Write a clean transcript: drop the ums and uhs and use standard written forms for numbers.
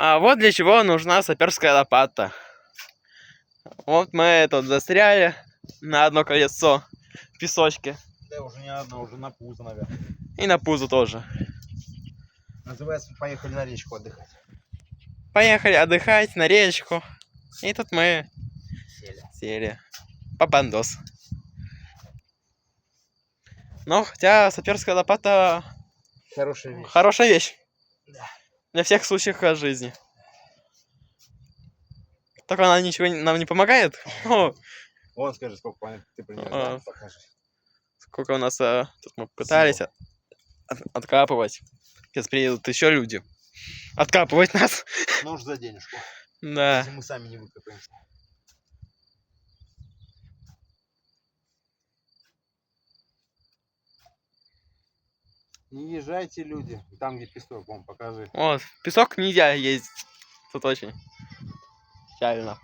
А вот для чего нужна саперская лопата. Вот мы тут застряли на одно колесо в песочке. Да, уже не одно, уже на пузо, наверное. И на пузо тоже. Называется, поехали на речку отдыхать. Поехали отдыхать на речку. И тут мы сели. Папандос. Но хотя саперская лопата Хорошая вещь. хорошая вещь. Да. Для всех случаев жизни. Только она ничего нам не помогает. Ну, Вон, скажи, сколько ты принес, покажи. сколько у нас тут мы пытались откапывать. Сейчас приедут еще люди. Откапывать нас. Ну уж за денежку. Да. Если мы сами не выкопаемся. Не езжайте, люди. Там, где песок, вон, покажи. Вот, песок нельзя ездить. Тут очень печально.